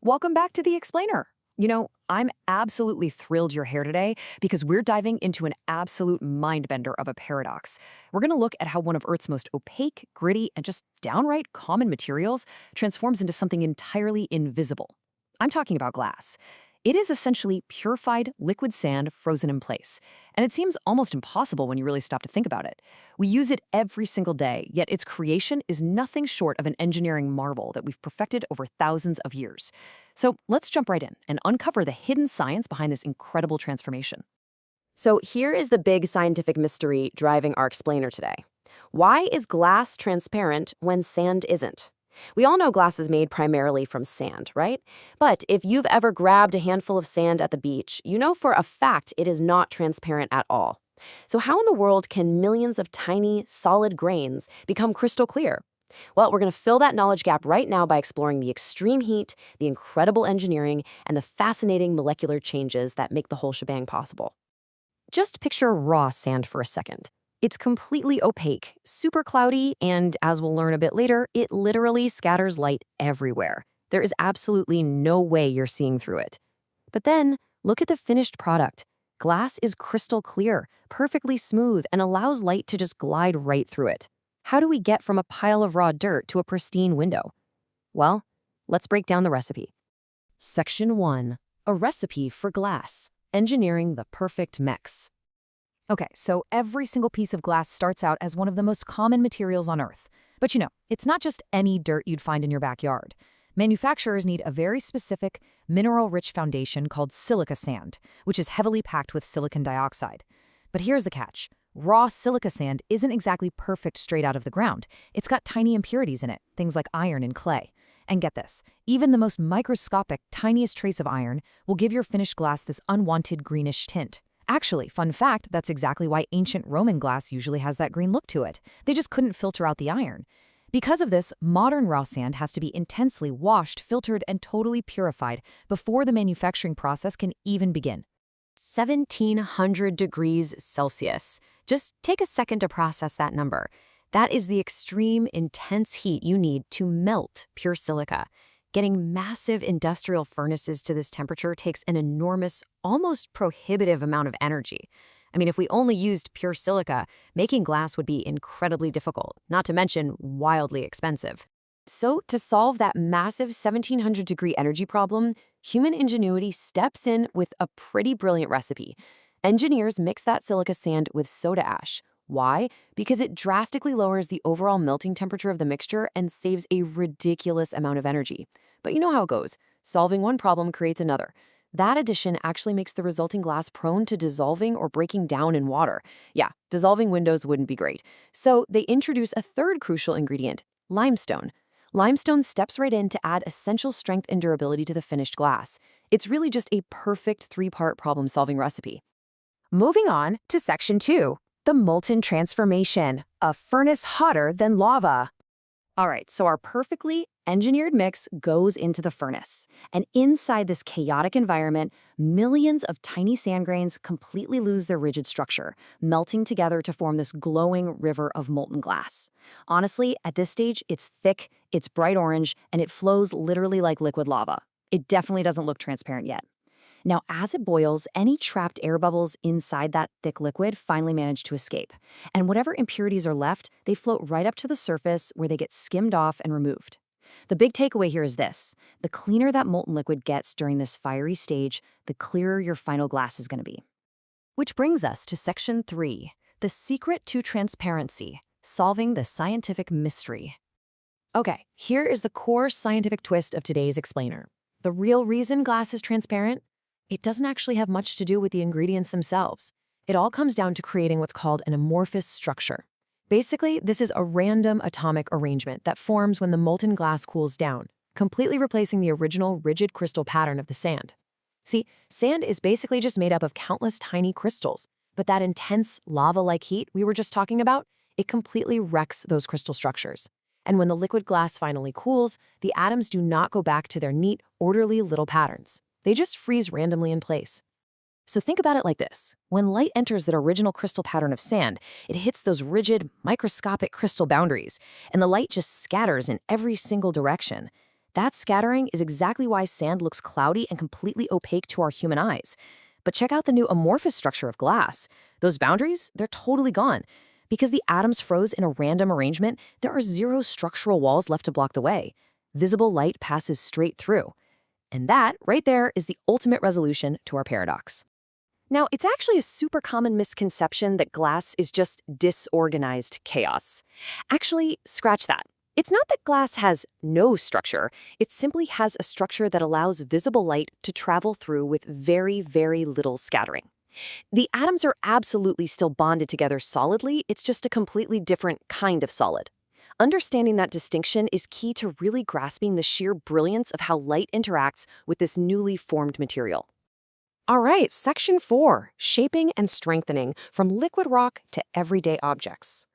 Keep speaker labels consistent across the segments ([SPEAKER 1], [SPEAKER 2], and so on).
[SPEAKER 1] Welcome back to The Explainer. I'm absolutely thrilled you're here today because we're diving into an absolute mindbender of a paradox. We're going to look at how one of Earth's most opaque, gritty, and just downright common materials transforms into something entirely invisible. I'm talking about glass. It is essentially purified liquid sand frozen in place, and it seems almost impossible when you really stop to think about it. We use it every single day, yet its creation is nothing short of an engineering marvel that we've perfected over thousands of years. So let's jump right in and uncover the hidden science behind this incredible transformation.
[SPEAKER 2] So here is the big scientific mystery driving our explainer today. Why is glass transparent when sand isn't? We all know glass is made primarily from sand, right? But if you've ever grabbed a handful of sand at the beach, you know for a fact it is not transparent at all. So how in the world can millions of tiny, solid grains become crystal clear? Well, we're going to fill that knowledge gap right now by exploring the extreme heat, the incredible engineering, and the fascinating molecular changes that make the whole shebang possible. Just picture raw sand for a second. It's completely opaque, super cloudy, and as we'll learn a bit later, it literally scatters light everywhere. There is absolutely no way you're seeing through it. But then, look at the finished product. Glass is crystal clear, perfectly smooth, and allows light to just glide right through it. How do we get from a pile of raw dirt to a pristine window? Well, let's break down the recipe. Section 1. A recipe for glass. Engineering the perfect mix.
[SPEAKER 1] Okay, so every single piece of glass starts out as one of the most common materials on Earth. But it's not just any dirt you'd find in your backyard. Manufacturers need a very specific, mineral-rich foundation called silica sand, which is heavily packed with silicon dioxide. But here's the catch. Raw silica sand isn't exactly perfect straight out of the ground. It's got tiny impurities in it, things like iron and clay. And get this, even the most microscopic, tiniest trace of iron will give your finished glass this unwanted greenish tint. Actually, fun fact, that's exactly why ancient Roman glass usually has that green look to it. They just couldn't filter out the iron. Because of this, modern raw sand has to be intensely washed, filtered, and totally purified before the manufacturing process can even begin. 1,700 degrees Celsius. Just take a second to process that number. That is the extreme, intense heat you need to melt pure silica. Getting massive industrial furnaces to this temperature takes an enormous, almost prohibitive amount of energy. I mean, if we only used pure silica, making glass would be incredibly difficult, not to mention wildly expensive. So to solve that massive 1,700-degree energy problem, human ingenuity steps in with a pretty brilliant recipe. Engineers mix that silica sand with soda ash. Why? Because it drastically lowers the overall melting temperature of the mixture and saves a ridiculous amount of energy. But you know how it goes. Solving one problem creates another. That addition actually makes the resulting glass prone to dissolving or breaking down in water. Yeah, dissolving windows wouldn't be great. So they introduce a third crucial ingredient, limestone. Limestone steps right in to add essential strength and durability to the finished glass. It's really just a perfect three-part problem-solving recipe. Moving on to Section 2. The molten transformation, a furnace hotter than lava. All right, so our perfectly engineered mix goes into the furnace. And inside this chaotic environment, millions of tiny sand grains completely lose their rigid structure, melting together to form this glowing river of molten glass. Honestly, at this stage, it's thick, it's bright orange, and it flows literally like liquid lava. It definitely doesn't look transparent yet. Now, as it boils, any trapped air bubbles inside that thick liquid finally manage to escape. And whatever impurities are left, they float right up to the surface where they get skimmed off and removed. The big takeaway here is this. The cleaner that molten liquid gets during this fiery stage, the clearer your final glass is going to be. Which brings us to Section 3, the secret to transparency, solving the scientific mystery. Okay, here is the core scientific twist of today's explainer. The real reason glass is transparent? It doesn't actually have much to do with the ingredients themselves. It all comes down to creating what's called an amorphous structure. Basically, this is a random atomic arrangement that forms when the molten glass cools down, completely replacing the original rigid crystal pattern of the sand. See, sand is basically just made up of countless tiny crystals, but that intense lava-like heat we were just talking about, it completely wrecks those crystal structures. And when the liquid glass finally cools, the atoms do not go back to their neat, orderly little patterns. They just freeze randomly in place. So think about it like this. When light enters that original crystal pattern of sand, it hits those rigid, microscopic crystal boundaries, and the light just scatters in every single direction. That scattering is exactly why sand looks cloudy and completely opaque to our human eyes. But check out the new amorphous structure of glass. Those boundaries, they're totally gone. Because the atoms froze in a random arrangement, there are zero structural walls left to block the way. Visible light passes straight through. And that, right there, is the ultimate resolution to our paradox. Now, it's actually a super common misconception that glass is just disorganized chaos. Actually, scratch that. It's not that glass has no structure. It simply has a structure that allows visible light to travel through with very, very little scattering. The atoms are absolutely still bonded together solidly, it's just a completely different kind of solid. Understanding that distinction is key to really grasping the sheer brilliance of how light interacts with this newly formed material. All right, Section 4, Shaping and Strengthening from Liquid Rock to Everyday Objects.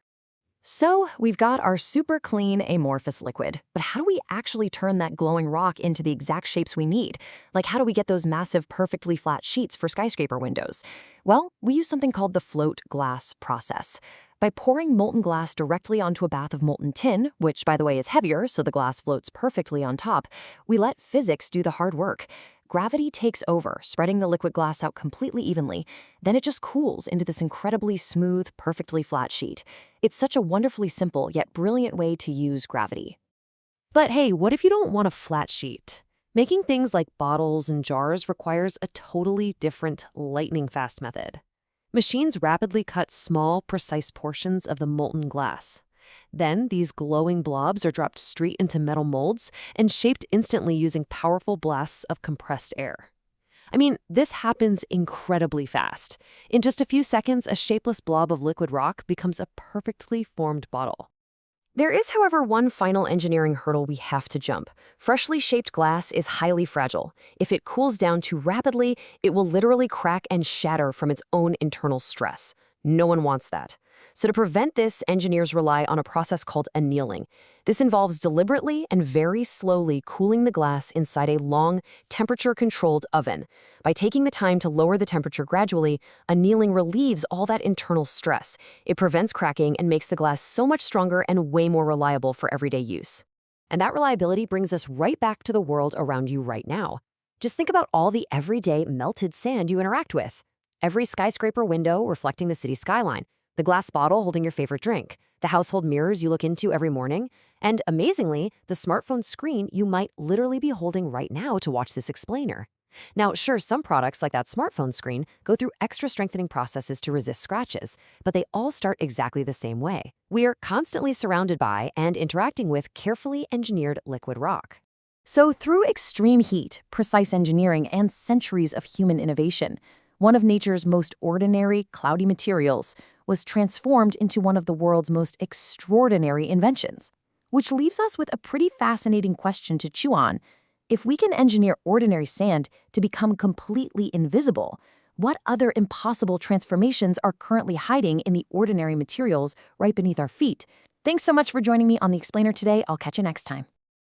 [SPEAKER 1] So, we've got our super clean amorphous liquid, but how do we actually turn that glowing rock into the exact shapes we need? Like, how do we get those massive, perfectly flat sheets for skyscraper windows? Well, we use something called the float glass process. By pouring molten glass directly onto a bath of molten tin, which, by the way, is heavier, so the glass floats perfectly on top, we let physics do the hard work. Gravity takes over, spreading the liquid glass out completely evenly. Then it just cools into this incredibly smooth, perfectly flat sheet. It's such a wonderfully simple yet brilliant way to use gravity. But hey, what if you don't want a flat sheet? Making things like bottles and jars requires a totally different lightning-fast method. Machines rapidly cut small, precise portions of the molten glass. Then, these glowing blobs are dropped straight into metal molds and shaped instantly using powerful blasts of compressed air. I mean, this happens incredibly fast. In just a few seconds, a shapeless blob of liquid rock becomes a perfectly formed bottle. There is, however, one final engineering hurdle we have to jump. Freshly shaped glass is highly fragile. If it cools down too rapidly, it will literally crack and shatter from its own internal stress. No one wants that. So to prevent this, engineers rely on a process called annealing. This involves deliberately and very slowly cooling the glass inside a long, temperature-controlled oven. By taking the time to lower the temperature gradually, annealing relieves all that internal stress. It prevents cracking and makes the glass so much stronger and way more reliable for everyday use. And that reliability brings us right back to the world around you right now. Just think about all the everyday melted sand you interact with. Every skyscraper window reflecting the city's skyline, the glass bottle holding your favorite drink, the household mirrors you look into every morning, and amazingly, the smartphone screen you might literally be holding right now to watch this explainer. Now, sure, some products like that smartphone screen go through extra strengthening processes to resist scratches, but they all start exactly the same way. We are constantly surrounded by and interacting with carefully engineered liquid rock. So through extreme heat, precise engineering, and centuries of human innovation, one of nature's most ordinary, cloudy materials was transformed into one of the world's most extraordinary inventions. Which leaves us with a pretty fascinating question to chew on. If we can engineer ordinary sand to become completely invisible, what other impossible transformations are currently hiding in the ordinary materials right beneath our feet? Thanks so much for joining me on The Explainer today. I'll catch you next time.